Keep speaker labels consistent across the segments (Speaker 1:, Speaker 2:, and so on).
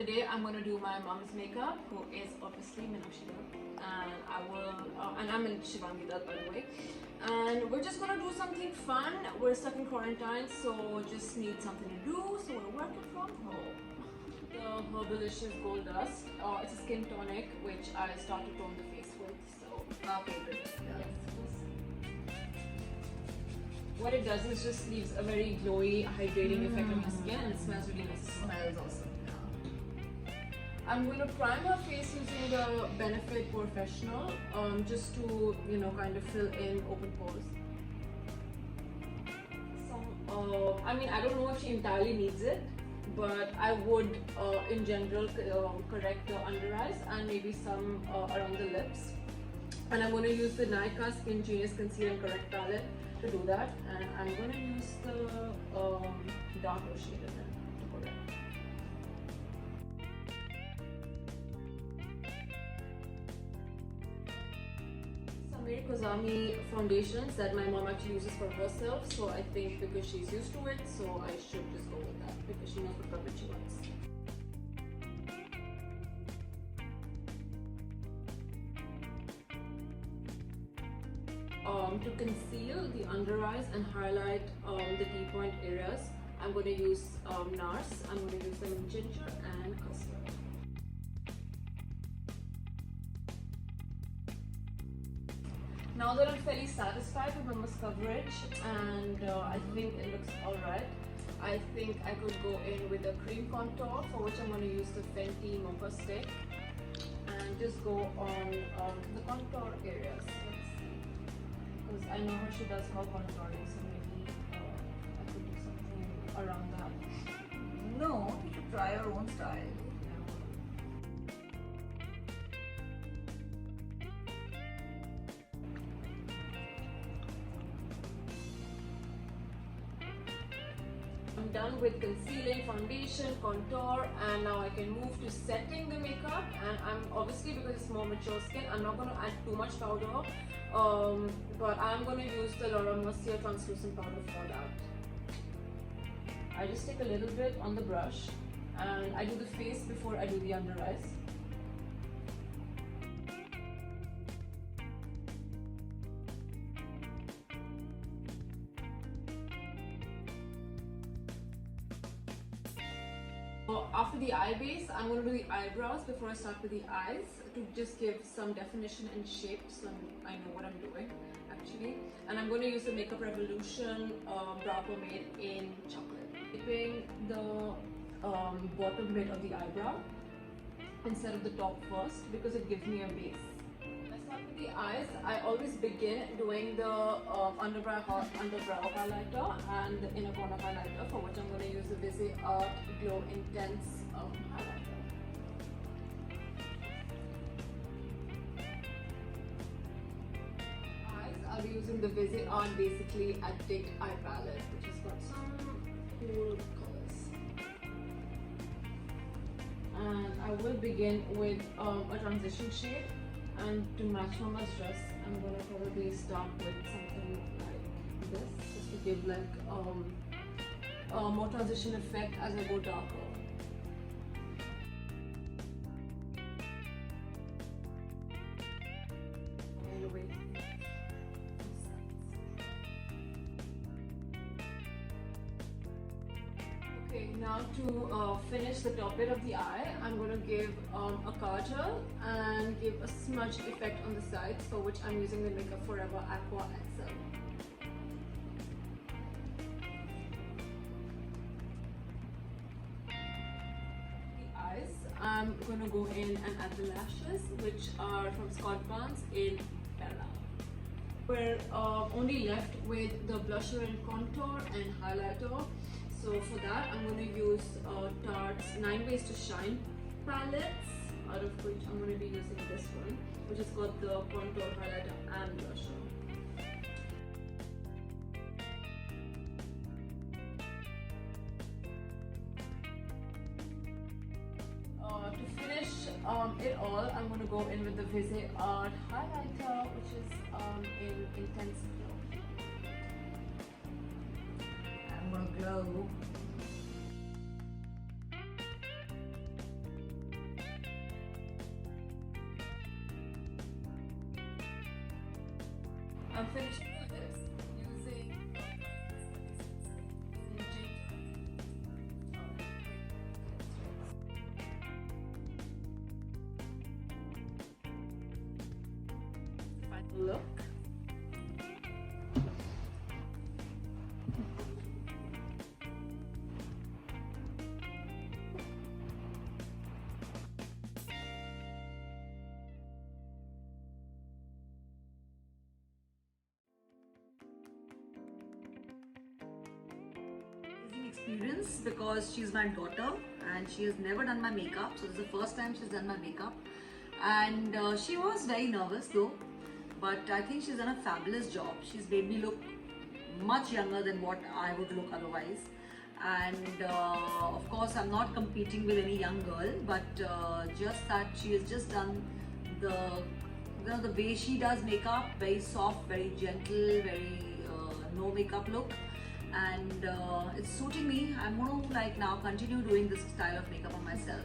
Speaker 1: Today I'm going to do my mom's makeup, who is obviously Meenakshi Dutt, and I'm in Shivechy Dutt, by the way. And we're just going to do something fun. We're stuck in quarantine, so just need something to do. So we're working from home. The Herbalicious Gold Dust. It's a skin tonic which I start to tone the face with. So our favorite. What it does is just leaves a very glowy, hydrating effect on your skin, and it smells really nice.
Speaker 2: It smells awesome.
Speaker 1: I'm going to prime her face using the Benefit Professional, just to, kind of fill in open pores. I mean, I don't know if she entirely needs it, but I would, in general, correct the under eyes and maybe some around the lips. And I'm going to use the Nykaa Skin Genius Conceal and Correct palette to do that. And I'm going to use the darker shade in it to correct. Mary Kozami foundations that my mom actually uses for herself, so I think because she's used to it, so I should just go with that because she knows what coverage she wants. To conceal the under eyes and highlight the T-point areas, I'm going to use NARS. I'm going to use them in ginger and custard. Now that I'm fairly satisfied with Mama's coverage and I think it looks alright, I think I could go in with a cream contour, for which I'm going to use the Fenty Mocha Stick and just go on the contour areas. Because I know how she does her contouring, so maybe I could do something around that.
Speaker 2: No, you should try your own style.
Speaker 1: I'm done with concealing, foundation, contour, and now I can move to setting the makeup. And I'm obviously, because it's more mature skin, I'm not going to add too much powder, but I'm going to use the Laura Mercier translucent powder for that. I just take a little bit on the brush and I do the face before I do the under eyes. After the eye base, I'm going to do the eyebrows before I start with the eyes to just give some definition and shape, so I know what I'm doing actually. And I'm going to use the Makeup Revolution brow pomade in chocolate. Dipping the bottom bit of the eyebrow instead of the top first because it gives me a base. When I start with the eyes, I always begin doing the underbrow highlighter and the inner corner highlighter, for which I'm going to use the Visi Art Glow Intense highlighter. Eyes, I'll be using the Visi Art basically Addict Eye Palette, which has got some cool colors. And I will begin with a transition shade. And to match Mama's dress, I'm going to probably start with something like this, just to give like a more transition effect as I go darker. Okay, now to finish the top bit of the eye, I'm going to give a kajal and give a smudge effect on the sides, for which I'm using the Makeup Forever Aqua XL. The eyes, I'm going to go in and add the lashes, which are from Scott Barnes in Bella. We're only left with the blusher and contour and highlighter. So for that, I'm going to use Tarte's 9 Ways to Shine palettes, out of which I'm going to be using this one, which has got the contour, highlighter and blusher. To finish it all, I'm going to go in with the Visi Art highlighter, which is in Intense Glow.
Speaker 2: I'm gonna glow.
Speaker 1: I'm finishing my lips using final look.
Speaker 2: Experience because she's my daughter and she has never done my makeup, so this is the first time she's done my makeup, and she was very nervous though, but I think she's done a fabulous job. She's made me look much younger than what I would look otherwise, and of course I'm not competing with any young girl, but just that she has just done the the way she does makeup, very soft, very gentle, very no makeup look, and it's suiting me. I'm going to like now continue doing this style of makeup on myself.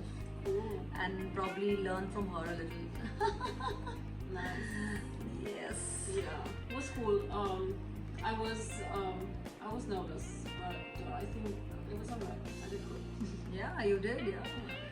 Speaker 1: Ooh.
Speaker 2: And probably learn from her a little.
Speaker 1: Nice.
Speaker 2: Yes.
Speaker 1: Yeah, it was cool. I was nervous, but I think it was alright. I did good.
Speaker 2: Yeah, you did. Yeah.